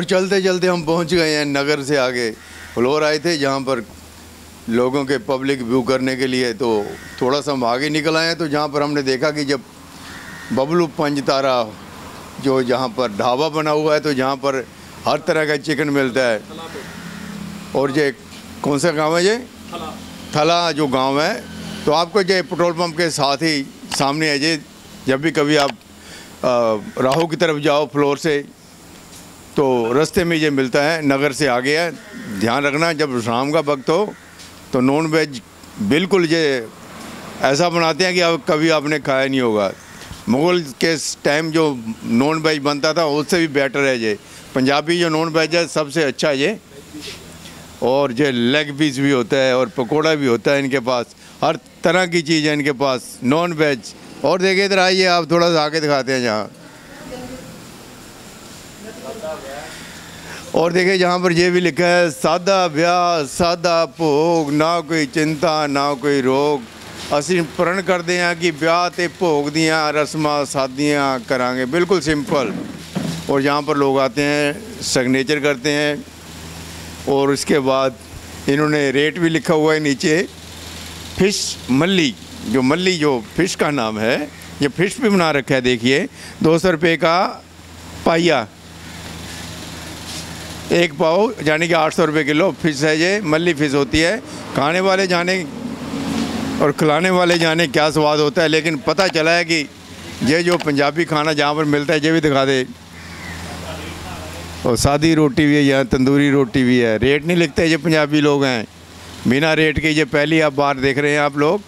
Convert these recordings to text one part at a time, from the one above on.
चलते चलते हम पहुंच गए हैं नगर से आगे। फ्लोर आए थे जहां पर लोगों के पब्लिक व्यू करने के लिए, तो थोड़ा सा हम आगे निकल आए हैं तो जहां पर हमने देखा कि जब बबलू पंचतारा जो जहां पर ढाबा बना हुआ है, तो जहां पर हर तरह का चिकन मिलता है। और ये कौन सा गांव है? ये थला जो गांव है, तो आपको ये पेट्रोल पंप के साथ ही सामने है। ये जब भी कभी आप राहू की तरफ जाओ फ्लोर से, तो रास्ते में ये मिलता है। नगर से आगे है। ध्यान रखना जब शाम का वक्त हो तो नॉन वेज बिल्कुल ये ऐसा बनाते हैं कि अब कभी आपने खाया नहीं होगा। मुग़ल के टाइम जो नॉन वेज बनता था उससे भी बेटर है ये। पंजाबी जो नॉन वेज है सबसे अच्छा ये। और ये लेग पीस भी होता है और पकोड़ा भी होता है इनके पास। हर तरह की चीज़ है इनके पास नॉन वेज। और देखिए इधर आइए, आप थोड़ा सा आगे दिखाते हैं जहाँ। और देखिए जहाँ पर ये भी लिखा है, सादा ब्याह सादा भोग, ना कोई चिंता ना कोई रोग। ਅਸੀਂ प्रण करते हैं कि ब्याह ते भोग दियाँ रस्मां सादियाँ करांगे, बिल्कुल सिंपल। और यहाँ पर लोग आते हैं, सिग्नेचर करते हैं। और उसके बाद इन्होंने रेट भी लिखा हुआ है नीचे। फ़िश मल्ली, जो मल्ली जो फ़िश का नाम है, ये फ़िश भी बना रखा है। देखिए 200 रुपये का पाइया, एक पाव यानी कि 800 रुपये किलो फ़िश है। ये मल्ली फ़िश होती है। खाने वाले जाने और खिलाने वाले जाने क्या स्वाद होता है, लेकिन पता चला है कि ये जो पंजाबी खाना जहाँ पर मिलता है ये भी दिखा दे। और सादी रोटी भी है, यहाँ तंदूरी रोटी भी है। रेट नहीं लिखते, ये पंजाबी लोग हैं बिना रेट के। ये पहली आप बार देख रहे हैं आप लोग।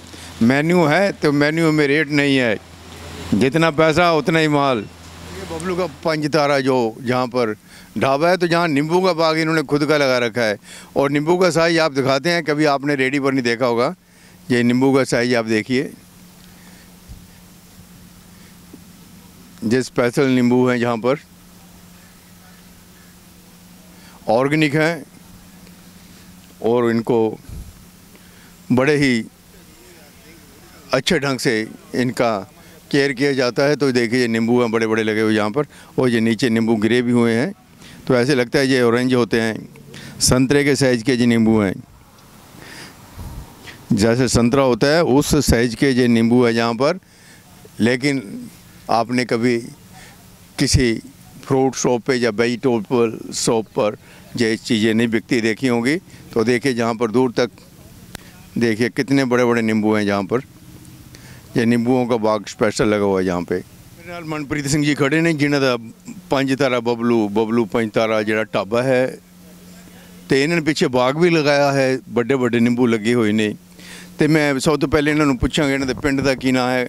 मेन्यू है तो मेन्यू में रेट नहीं है, जितना पैसा उतना ही माल। ये बबलू का पंचतारा जो जहाँ पर ढाबा है, तो जहाँ नींबू का बाग इन्होंने खुद का लगा रखा है। और नींबू का साइज आप दिखाते हैं, कभी आपने रेडी पर नहीं देखा होगा। ये नींबू का साइज आप देखिए, ये स्पेशल नींबू हैं, जहाँ पर ऑर्गेनिक हैं और इनको बड़े ही अच्छे ढंग से इनका केयर किया जाता है। तो देखिए ये नींबू हैं बड़े बड़े लगे हुए यहाँ पर, और ये नीचे नींबू गिरे भी हुए हैं। तो ऐसे लगता है ये ऑरेंज होते हैं, संतरे के साइज़ के ये नींबू हैं। जैसे संतरा होता है उस साइज़ के ये नींबू है यहाँ पर। लेकिन आपने कभी किसी फ्रूट शॉप पे या वेजिटेबल शॉप पर ये चीज़ें नहीं बिकती देखी होंगी। तो देखिए जहाँ पर दूर तक देखिए कितने बड़े बड़े नींबू हैं जहाँ पर। ये नींबूओं का बाग स्पेशल लगा हुआ है जहाँ पे। मेरे नाल मनप्रीत सिंह जी खड़े ने, जिन्हों का पंचतारा बबलू पंचतारा जो ढाबा है, तो इन्होंने पीछे बाग भी लगाया है, बड़े बड़े नींबू लगे हुए ने। तो मैं सब तो पहले इन्होंने पूछांगा इन्हों के पिंड का की नाम है,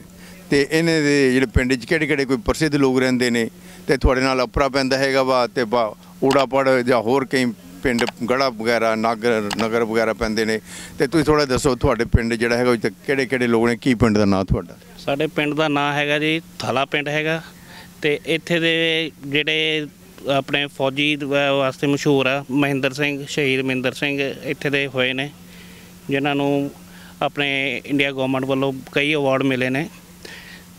तो इन्हें जो पिंड किहड़े कोई प्रसिद्ध लोग रहिंदे ने, तो तुहाडे नाल अपरा पैंदा हैगा वा, ते ऊड़ापड़ या होर कई पिंड गढ़ा वगैरह नगर वगैरह पैंदे ने। ते तुसीं थोड़ा दसो तुहाडे पिंड जिहड़ा हैगा ते किहड़े लोग ने, की पिंड का नाम तुहाडा? साडे पिंड का नाम हैगा जी थला पिंड हैगा। ते इत्थे दे जिहड़े अपने फौजी वास्ते मशहूर आ महेंद्र सिंह, शहीद महेंद्र सिंह इत्थे दे होए ने, जिन्हां नूं अपने इंडिया गवर्नमेंट वालों कई अवार्ड मिले ने।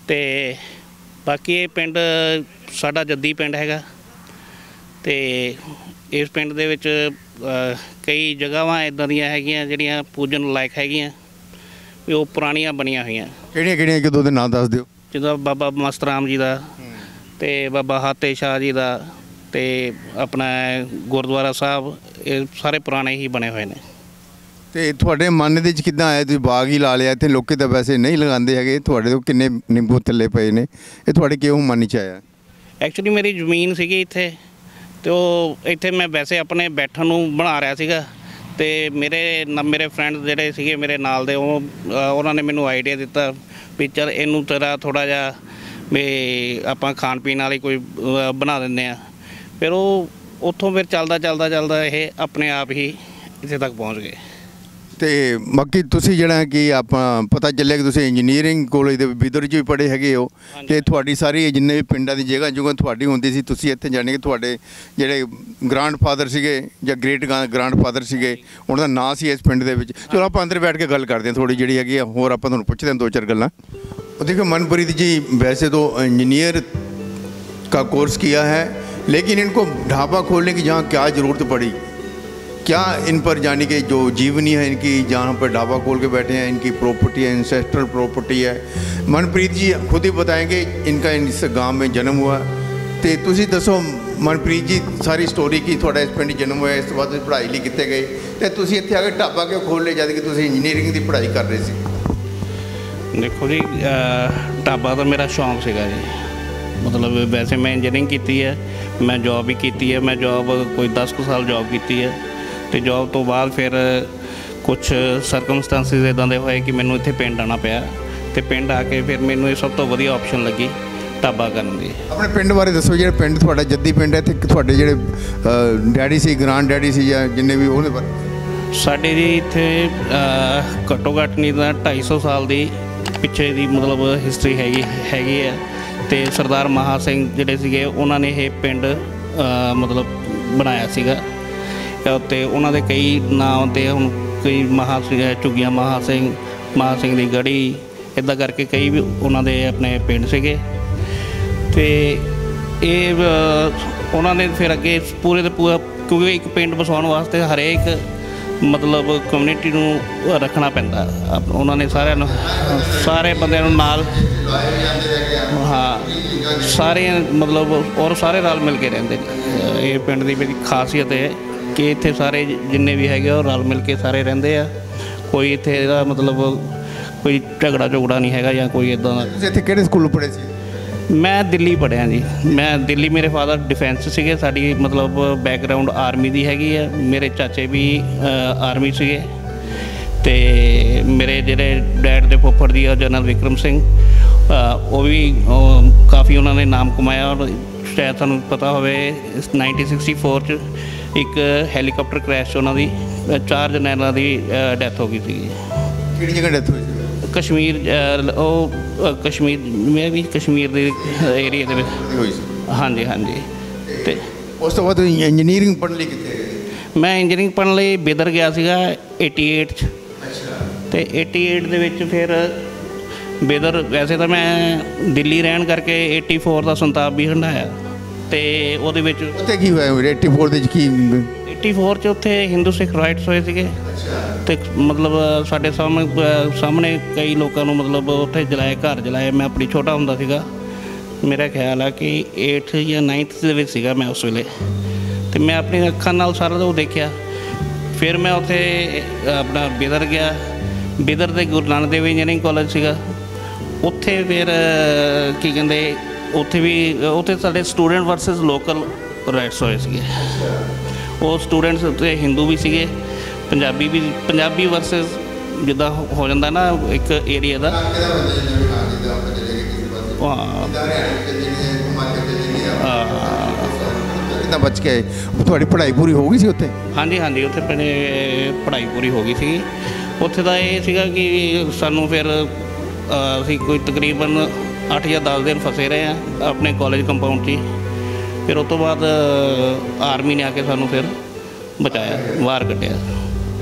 ते बाकी ये पिंड साडा जद्दी पिंड हैगा। ते इस पिंड दे विच कई जगहां इदां दियां हैगियां जिहड़ियां पूजन लायक हैगियां, भी वो पुरानियां बनियां होईयां। किहड़ियां एक दो दे नाम दस दिओ। जिद्दां बाबा मस्त राम जी दा, ते बाबा हाते शाह जी दा, ते अपना गुरुद्वारा साहब, ये सारे पुराने ही बने हुए ने। ਤੇ ਤੁਹਾਡੇ ਮਨ ਦੇ ਵਿੱਚ ਕਿੱਦਾਂ ਆਇਆ ਤੁਸੀਂ ਬਾਗ ਹੀ ਲਾ ਲਿਆ? ਇੱਥੇ ਲੋਕੀ ਤਾਂ ਵੈਸੇ ਨਹੀਂ ਲਗਾਉਂਦੇ ਹੈਗੇ, ਤੁਹਾਡੇ ਤੋਂ ਕਿੰਨੇ ਨਿੰਬੂ ਥੱਲੇ ਪਏ ਨੇ, ਇਹ ਤੁਹਾਡੇ ਕਿਉਂ ਮਨ 'ਚ ਆਇਆ? ਐਕਚੁਅਲੀ ਮੇਰੀ ਜ਼ਮੀਨ ਸੀਗੀ ਇੱਥੇ, ਤੇ ਉਹ ਇੱਥੇ ਮੈਂ ਵੈਸੇ ਆਪਣੇ ਬੈਠਣ ਨੂੰ ਬਣਾ ਰਿਹਾ ਸੀਗਾ। ਤੇ ਮੇਰੇ ਫਰੈਂਡ ਜਿਹੜੇ ਸੀਗੇ ਮੇਰੇ ਨਾਲ ਦੇ, ਉਹਨਾਂ ਨੇ ਮੈਨੂੰ ਆਈਡੀਆ ਦਿੱਤਾ ਵੀ ਚੱਲ ਇਹਨੂੰ ਤੇਰਾ ਥੋੜ੍ਹਾ ਜਿਹਾ ਵੀ ਆਪਾਂ ਖਾਣ ਪੀਣ ਵਾਲੀ ਕੋਈ ਬਣਾ ਦਿੰਦੇ ਹਾਂ। ਫਿਰ ਉਹ ਉੱਥੋਂ ਫਿਰ ਚੱਲਦਾ ਇਹ ਆਪਣੇ ਆਪ ਹੀ ਇੱਥੇ ਤੱਕ ਪਹੁੰਚ ਗਏ। ਤੇ ਬਾਕੀ ਤੁਸੀਂ ਜਿਹੜਾ ਕਿ ਆਪਾਂ ਪਤਾ ਚੱਲਿਆ ਕਿ ਤੁਸੀਂ ਇੰਜੀਨੀਅਰਿੰਗ ਕਾਲਜ ਦੇ ਵਿਦਰ 'ਚ ਵੀ ਪੜ੍ਹੇ ਹੈਗੇ ਹੋ, ਤੇ ਤੁਹਾਡੀ ਸਾਰੀ ਜਿੰਨੇ ਵੀ ਪਿੰਡਾਂ ਦੀ ਜਗ੍ਹਾ ਤੁਹਾਡੀ ਹੁੰਦੀ ਸੀ, ਤੁਸੀਂ ਇੱਥੇ ਜਾਣੀ ਕਿ ਤੁਹਾਡੇ ਜਿਹੜੇ ਗ੍ਰਾਂਡ ਫਾਦਰ ਸੀਗੇ ਜਾਂ ਗ੍ਰੇਟ ਗ੍ਰਾਂਡ ਫਾਦਰ ਸੀਗੇ, ਉਹਨਾਂ ਦਾ ਨਾਂ ਸੀ ਇਸ ਪਿੰਡ ਦੇ ਵਿੱਚ। ਚਲੋ ਆਪਾਂ ਅੰਦਰ ਬੈਠ ਕੇ ਗੱਲ ਕਰਦੇ ਹਾਂ ਥੋੜ੍ਹੀ ਜਿਹੜੀ ਹੈਗੀ ਆ, ਹੋਰ ਆਪਾਂ ਤੁਹਾਨੂੰ ਪੁੱਛਦੇ ਹਾਂ ਦੋ ਚਾਰ ਗੱਲਾਂ। देखो मनप्रीत जी वैसे तो इंजीनियर का कोर्स किया है, लेकिन इनको ढाबा खोलने की जहाँ क्या ज़रूरत पड़ी, क्या इन पर जाने के जो जीवनी है इनकी, जहाँ पर ढाबा खोल के बैठे हैं, इनकी प्रॉपर्टी है, इंसेस्ट्रल प्रॉपर्टी है। मनप्रीत जी खुद ही बताएंगे, इनका इस गांव में जन्म हुआ। तो तुसी दसो मनप्रीत जी सारी स्टोरी की, थोड़ा इस पिंड जन्म होया, इस तो बाद पढ़ाई लिए कितने गए, तो तुसी इत्थे आके ढाबा क्यों खोल लिया जद कि तुसी इंजीनियरिंग की पढ़ाई कर रहे सी? देखो जी, ढाबा तो मेरा शौक सीगा जी। मतलब वैसे मैं इंजीनियरिंग की है, मैं जॉब भी की है, मैं जॉब कोई 10 साल जॉब की है। तो जॉब तो बाद फिर कुछ ਸਰਕਮਸਟੈਂਸਿਸ इदां दे होए कि मैनू इत्थे पिंड आना पिया, तो पिंड आके फिर मैनू ये सब तो वधिया ऑप्शन लगी ढाबा करन दी। अपने पिंड बारे दसो, जो पिंड तुहाडा जद्दी पिंड है, तो तुहाडे जिहड़े डैडी सी, ग्रांड डैडी सी या जिन्ने भी उहदे बारे? साडे जी इत्थे घट्टो घट्ट नहीं तां 250 साल दी पिछे दी मतलब हिस्टरी हैगी है। तो सरदार महा सिंह जिहड़े सीगे उन्हां ने ये पिंड मतलब बनाया सीगा, तो उन्होंने कई नाम तो हम कई झुग्गियां महा सिंह की गढ़ी इदा करके कई भी उन्होंने अपने पिंड से। तो ये उन्होंने फिर अगे पूरे तो पूरा, क्योंकि एक पिंड बसाने वास्ते हरेक मतलब कम्यूनिटी नूं रखना पैंदा, उन्होंने सारे बंदे नाल, हाँ सारे मतलब और सारे रल मिल के रहंदे। ये पिंड की मेरी खासियत है कि इत्थे सारे जिन्ने भी हैगे और रल मिल के सारे रहिंदे आ। कोई इत्थे दा मतलब कोई झगड़ा झुगड़ा नहीं हैगा या कोई इदां दा। इत्थे किहड़े स्कूल पढ़े सी? मैं दिल्ली पढ़िया जी। मैं दिल्ली, मेरे फादर डिफेंस सीगे, साडी मतलब बैकग्राउंड आर्मी दी हैगी है। मेरे चाचे भी आर्मी सीगे, ते मेरे जिहड़े डैड दे फुੱਫੜ जी जनरल विक्रम सिंह, वो भी काफ़ी उन्होंने नाम कमाया। और शायद तुहानूं पता होवे 1964 च एक हैलीकॉप्टर क्रैश उन्होंने 4 जनरलों की डैथ हो गई थी। किहड़ी जगह डैथ हुई? कश्मीर, कश्मीर में भी कश्मीर के एरिया दे विच। हाँ जी, हाँ जी। ते उस तो बाद इंजीनियरिंग पढ़ने लई कित्थे गए? मैं इंजीनियरिंग पढ़ने लई बिदर गया सीगा 88 च। ते 88 दे विच फिर बिदर, वैसे तो मैं दिल्ली रहन करके 84 का संताप भी हंडाया। तो ਉਹਦੇ ਵਿੱਚ ਉੱਥੇ ਕੀ ਹੋਇਆ 84 ਦੇ ਕੀ? 84 ਚ ਉੱਥੇ ਹਿੰਦੂ ਸਿੱਖ ਰਾਈਟਸ ਹੋਏ ਸੀਗੇ, ਤੇ ਮਤਲਬ ਸਾਡੇ ਸਾਹਮਣੇ ਕਈ ਲੋਕਾਂ ਨੂੰ ਮਤਲਬ ਉੱਥੇ ਜਲਾਏ, ਘਰ ਜਲਾਏ। ਮੈਂ ਆਪਣੀ ਛੋਟਾ ਹੁੰਦਾ ਸੀਗਾ, ਮੇਰਾ ਖਿਆਲ ਆ ਕਿ 8th ਜਾਂ 9th ਦੇ ਵਿੱਚ ਸੀਗਾ ਮੈਂ ਉਸ ਵੇਲੇ, ਤੇ ਮੈਂ ਆਪਣੀ ਅੱਖਾਂ ਨਾਲ ਸਾਰਾ ਉਹ ਦੇਖਿਆ। ਫਿਰ ਮੈਂ ਉੱਥੇ ਆਪਣਾ ਬਿਦਰ ਗਿਆ, ਬਿਦਰ ਦੇ ਗੁਰੂ ਨਾਨਕ ਦੇਵ ਇੰਜੀਨੀਅਰਿੰਗ ਕਾਲਜ ਸੀਗਾ। ਉੱਥੇ ਫਿਰ ਕੀ ਕਹਿੰਦੇ, ਉੱਥੇ ਵੀ ਉੱਥੇ ਸਾਡੇ ਸਟੂਡੈਂਟ ਵਰਸਸ ਲੋਕਲ ਰਾਈਟਸ ਹੋਏ ਸੀਗੇ। ਉਹ ਸਟੂਡੈਂਟਸ ਉੱਤੇ ਹਿੰਦੂ ਵੀ ਸੀਗੇ, ਪੰਜਾਬੀ ਵਰਸਸ ਜਿੱਦਾਂ ਹੋ ਜਾਂਦਾ ਨਾ ਇੱਕ ਏਰੀਆ ਦਾ। ਕਿੱਦਾਂ ਬਚ ਕੇ ਆਏ? ਤੁਹਾਡੀ ਪੜ੍ਹਾਈ ਪੂਰੀ ਹੋ ਗਈ ਸੀ ਉੱਥੇ? ਹਾਂਜੀ ਹਾਂਜੀ, ਉੱਥੇ ਪੜ੍ਹਾਈ ਪੂਰੀ ਹੋ ਗਈ ਸੀਗੀ। ਉੱਥੇ ਦਾ ਇਹ ਸੀਗਾ ਕਿ ਸਾਨੂੰ ਫਿਰ ਅਸੀਂ ਕੋਈ ਤਕਰੀਬਨ 8 ਜਾਂ 10 ਦਿਨ ਫਸੇ ਰਹੇ ਹਾਂ ਆਪਣੇ ਕਾਲਜ ਕੰਪਾਊਂਡ 'ਚ ਹੀ। ਫਿਰ ਉਸ ਤੋਂ ਬਾਅਦ ਆਰਮੀ ਨੇ ਆ ਕੇ ਸਾਨੂੰ ਫਿਰ ਬਚਾਇਆ, ਬਾਹਰ ਕੱਢਿਆ।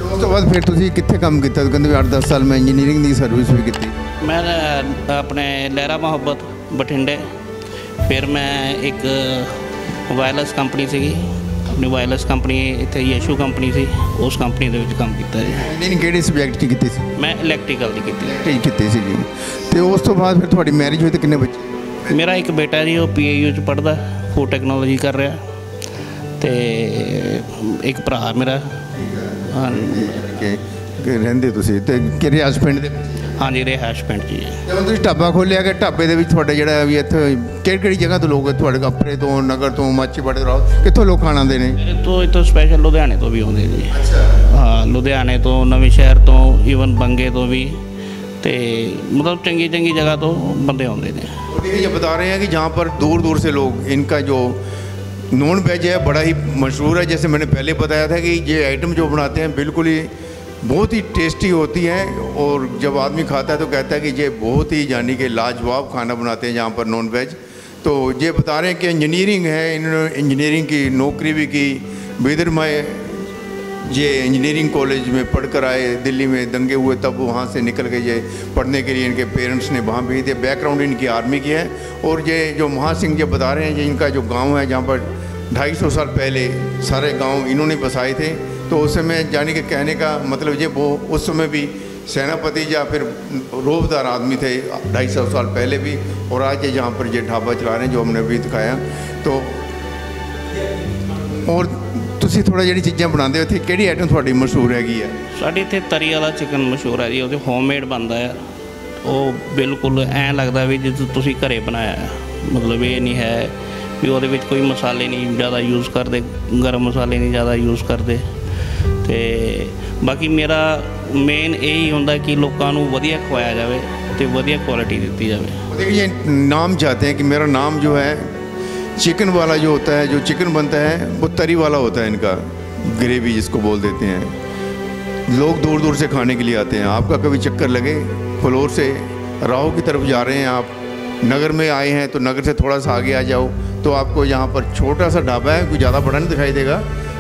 ਉਸ ਤੋਂ ਬਾਅਦ ਫਿਰ ਤੁਸੀਂ ਕਿੱਥੇ ਕੰਮ ਕੀਤਾ? ਕਹਿੰਦੇ 8-10 ਸਾਲ ਮੈਂ ਇੰਜੀਨੀਅਰਿੰਗ ਦੀ ਸਰਵਿਸ ਵੀ ਕੀਤੀ। ਮੈਂ ਆਪਣੇ ਲਹਿਰਾ ਮੁਹੱਬਤ ਬਠਿੰਡੇ, ਫਿਰ ਮੈਂ ਇੱਕ ਵਾਇਰਲੈਸ ਕੰਪਨੀ ਸੀਗੀ, ਆਪਣੀ ਵਾਇਰਲੈਸ ਕੰਪਨੀ ਇੱਥੇ ਯਸ਼ੂ ਕੰਪਨੀ ਸੀ, ਉਸ ਕੰਪਨੀ ਦੇ ਵਿੱਚ ਕੰਮ ਕੀਤਾ ਜੀ। ਇੰਜੀਨੀਅਰਿੰਗ ਕਿਹੜੇ ਸਬਜੈਕਟ 'ਚ ਕੀਤੀ ਸੀ? ਮੈਂ ਇਲੈਕਟ੍ਰੀਕਲ ਦੀ ਕੀਤੀ ਸੀ ਜੀ। ਤੇ ਉਸ ਤੋਂ ਬਾਅਦ ਫਿਰ ਤੁਹਾਡੀ ਮੈਰਿਜ ਹੋਈ ਤੇ ਕਿੰਨੇ ਬੱਚੇ? ਮੇਰਾ ਇੱਕ ਬੇਟਾ ਜੀ, ਉਹ PAU 'ਚ ਪੜ੍ਹਦਾ, ਫੂਡ ਟੈਕਨੋਲੋਜੀ ਕਰ ਰਿਹਾ, ਤੇ ਇੱਕ ਭਰਾ ਮੇਰਾ। ਹਾਂ, ਰਹਿੰਦੇ ਤੁਸੀਂ ਤੇ ਰਿਹਾਇਸ਼ ਪਿੰਡ ਦੇ? ਹਾਂਜੀ, ਰਿਹਾਇਸ਼ ਪਿੰਡ 'ਚ ਜੀ। ਜਦੋਂ ਤੁਸੀਂ ਢਾਬਾ ਖੋਲ੍ਹਿਆ ਕਿ ਢਾਬੇ ਦੇ ਵਿੱਚ ਤੁਹਾਡੇ ਜਿਹੜਾ ਵੀ ਇੱਥੇ ਕਿਹੜੀ ਜਗ੍ਹਾ ਤੋਂ ਲੋਕ ਤੁਹਾਡੇ ਕੱਪੜੇ ਤੋਂ, ਨਗਰ ਤੋਂ, ਮਾਚੀਵਾੜੇ ਤੋਂ, ਕਿੱਥੋਂ ਲੋਕ ਖਾਣ ਆਉਂਦੇ ਨੇ? ਮੇਰੇ ਤੋਂ ਇੱਥੋਂ ਸਪੈਸ਼ਲ ਲੁਧਿਆਣੇ ਤੋਂ ਵੀ ਆਉਂਦੇ ਜੀ। ਹਾਂ, ਲੁਧਿਆਣੇ ਤੋਂ, ਨਵੇਂ ਸ਼ਹਿਰ ਤੋਂ, ਈਵਨ ਬੰਗੇ ਤੋਂ ਵੀ, ਤੇ मतलब चंगी जगह तो बंदे आते हैं। देखिए ये बता रहे हैं कि जहाँ पर दूर दूर से लोग, इनका जो नॉन वेज है बड़ा ही मशहूर है। जैसे मैंने पहले बताया था कि ये आइटम जो बनाते हैं बिल्कुल ही बहुत ही टेस्टी होती है, और जब आदमी खाता है तो कहता है कि ये बहुत ही यानी कि लाजवाब खाना बनाते हैं यहाँ पर नॉन वेज। तो ये बता रहे हैं कि इंजीनियरिंग है, इन्होंने इंजीनियरिंग की नौकरी भी की। बिदर में ये इंजीनियरिंग कॉलेज में पढ़कर आए, दिल्ली में दंगे हुए तब वहाँ से निकल के ये पढ़ने के लिए इनके पेरेंट्स ने वहाँ भेज दिया। बैकग्राउंड इनकी आर्मी की है। और ये जो महा सिंह ये बता रहे हैं, ये इनका जो गांव है जहाँ पर 250 साल पहले सारे गांव इन्होंने बसाए थे। तो उस समय जाने के कहने का मतलब ये वो उस समय भी सेनापति या फिर रोबदार आदमी थे 250 साल पहले भी, और आज ये जहाँ पर ये ढाबा चला रहे हैं जो हमने अभी दिखाया। तो और ਤੁਸੀਂ ਥੋੜਾ ਜਿਹੜੀ ਚੀਜ਼ਾਂ ਬਣਾਉਂਦੇ ਹੋ ਇੱਥੇ ਕਿਹੜੀ ਆਈਟਮ ਤੁਹਾਡੀ ਮਸ਼ਹੂਰ ਹੈਗੀ ਹੈ? ਸਾਡੇ ਇੱਥੇ ਤਰੀ ਵਾਲਾ ਚਿਕਨ ਮਸ਼ਹੂਰ ਹੈ ਜੀ, ਉਹਦੇ ਹੋਮਮੇਡ ਬਣਦਾ ਆ। ਉਹ ਬਿਲਕੁਲ ਐਂ ਲੱਗਦਾ ਵੀ ਜਿਵੇਂ ਤੁਸੀਂ ਘਰੇ ਬਣਾਇਆ ਹੈ। ਮਤਲਬ ਇਹ ਨਹੀਂ ਹੈ ਵੀ ਉਹਦੇ ਵਿੱਚ ਕੋਈ ਮਸਾਲੇ ਨਹੀਂ ਜ਼ਿਆਦਾ ਯੂਜ਼ ਕਰਦੇ, ਗਰਮ ਮਸਾਲੇ ਨਹੀਂ ਜ਼ਿਆਦਾ ਯੂਜ਼ ਕਰਦੇ। ਅਤੇ ਬਾਕੀ ਮੇਰਾ ਮੇਨ ਇਹੀ ਹੁੰਦਾ ਕਿ ਲੋਕਾਂ ਨੂੰ ਵਧੀਆ ਖਵਾਇਆ ਜਾਵੇ ਅਤੇ ਵਧੀਆ ਕੁਆਲਿਟੀ ਦਿੱਤੀ ਜਾਵੇ। देखिए नाम चाहते हैं कि मेरा नाम जो है चिकन वाला जो होता है, जो चिकन बनता है वो तरी वाला होता है, इनका ग्रेवी जिसको बोल देते हैं। लोग दूर दूर से खाने के लिए आते हैं। आपका कभी चक्कर लगे फ्लोर से राहो की तरफ जा रहे हैं, आप नगर में आए हैं तो नगर से थोड़ा सा आगे आ जाओ तो आपको यहाँ पर छोटा सा ढाबा है, कोई ज़्यादा बड़ा नहीं दिखाई देगा,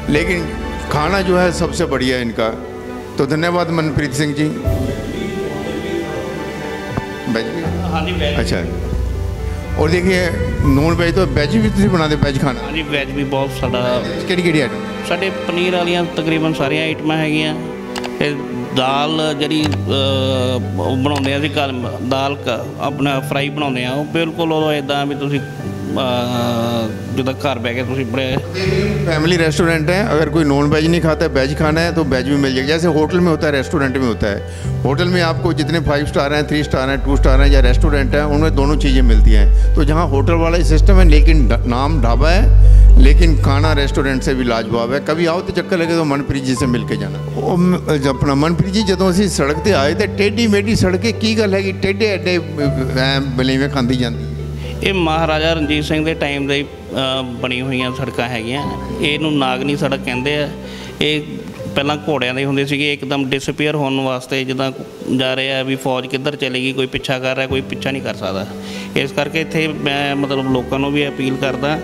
लेकिन खाना जो है सबसे बढ़िया है इनका। तो धन्यवाद मनप्रीत सिंह जी। वेज भी? हाँ जी वेज। अच्छा, और देखिए नॉन वेज तो वेज भी ਤੁਸੀਂ ਬਣਾਉਂਦੇ ਵੈਜ ਖਾਣਾ? ਹਾਂਜੀ ਵੈਜ ਵੀ ਬਹੁਤ ਸਾਡਾ। ਕਿਹੜੀ ਕਿਹੜੀ ਆਈਟਮ? ਸਾਡੇ ਪਨੀਰ ਵਾਲੀਆਂ ਤਕਰੀਬਨ ਸਾਰੀਆਂ ਆਈਟਮਾਂ ਹੈਗੀਆਂ। ਅਤੇ ਦਾਲ ਜਿਹੜੀ ਉਹ ਬਣਾਉਂਦੇ ਆ ਅਸੀਂ ਦਾਲ ਆਪਣਾ ਫਰਾਈ ਬਣਾਉਂਦੇ ਆ, ਉਹ ਬਿਲਕੁਲ ਉਹ ਇੱਦਾਂ ਵੀ ਤੁਸੀਂ जिदा घर बह के तुसी बड़े फैमिली रेस्टोरेंट है। अगर कोई नॉन वेज नहीं खाता, वेज खाना है तो वेज भी मिल जाएगा। जैसे होटल में होता है, रेस्टोरेंट में होता है। होटल में आपको जितने 5 स्टार हैं, 3 स्टार हैं, 2 स्टार हैं या रेस्टोरेंट है, उनमें दोनों चीज़ें मिलती हैं। तो जहाँ होटल वाला ही सिस्टम है लेकिन नाम ढाबा है, लेकिन खाना रेस्टोरेंट से भी लाजवाब है। कभी आओ तो चक्कर लगे तो मनप्रीत जी से मिल के जाना। अपना मनप्रीत जी ਜਦੋਂ ਅਸੀਂ सड़क ਤੇ ਆਏ ਤੇ ਟੇਢੀ ਮੇਢੀ ਸੜਕੇ ਕੀ ਗੱਲ ਹੈ ਕਿ ਟੇਢੇ ਐਡੇ ਬਲੇਵੇਂ ਖਾਂਦੀ ਜਾਂਦੀ? ਇਹ ਮਹਾਰਾਜਾ ਰਣਜੀਤ ਸਿੰਘ ਦੇ ਟਾਈਮ ਦੇ ਬਣੀ ਹੋਈਆਂ ਸੜਕਾਂ ਹੈਗੀਆਂ। ਇਹਨੂੰ ਨਾਗਨੀ ਸੜਕ ਕਹਿੰਦੇ ਆ। ਇਹ ਪਹਿਲਾਂ ਘੋੜਿਆਂ ਦੇ ਹੁੰਦੇ ਸੀਗੇ, ਇੱਕਦਮ ਡਿਸਪੀਅਰ ਹੋਣ ਵਾਸਤੇ ਜਿੱਦਾਂ ਜਾ ਰਹੇ ਆ ਵੀ ਫੌਜ ਕਿੱਧਰ ਚਲੇ ਗਈ, ਕੋਈ ਪਿੱਛਾ ਕਰ ਰਿਹਾ, ਕੋਈ ਪਿੱਛਾ ਨਹੀਂ ਕਰ ਸਕਦਾ। ਇਸ ਕਰਕੇ ਇੱਥੇ ਮੈਂ ਮਤਲਬ ਲੋਕਾਂ ਨੂੰ ਵੀ ਅਪੀਲ ਕਰਦਾ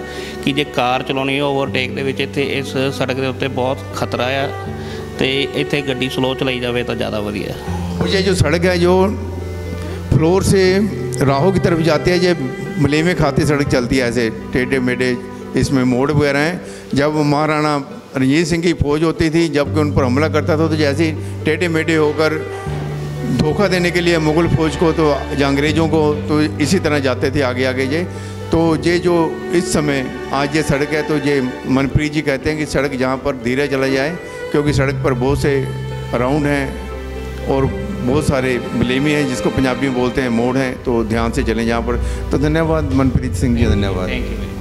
ਕਿ ਜੇ ਕਾਰ ਚਲਾਉਣੀ ਹੈ ਓਵਰਟੇਕ ਦੇ ਵਿੱਚ, ਇੱਥੇ ਇਸ ਸੜਕ ਦੇ ਉੱਤੇ ਬਹੁਤ ਖਤਰਾ ਆ ਅਤੇ ਇੱਥੇ ਗੱਡੀ ਸਲੋ ਚਲਾਈ ਜਾਵੇ ਤਾਂ ज़्यादा ਵਧੀਆ। ये जो सड़क है जो फ्लोर से राहों की तरफ जाती है, ये मलेमे खाती सड़क चलती है ऐसे टेढ़े मेढ़े, इसमें मोड़ वगैरह हैं। जब महाराणा रणजीत सिंह की फौज होती थी, जब उन पर हमला करता था तो जैसे टेढ़े मेढ़े होकर धोखा देने के लिए मुग़ल फ़ौज को तो या अंग्रेज़ों को तो इसी तरह जाते थे आगे आगे। ये तो ये जो इस समय आज ये सड़क है, तो ये मनप्रीत जी कहते हैं कि सड़क जहाँ पर धीरे चला जाए, क्योंकि सड़क पर बहुत से राउंड हैं और बहुत सारे मलेमी हैं जिसको पंजाबी में बोलते हैं मोड़ हैं, तो ध्यान से चलें जहाँ पर। तो धन्यवाद मनप्रीत सिंह जी, धन्यवाद। Thank you.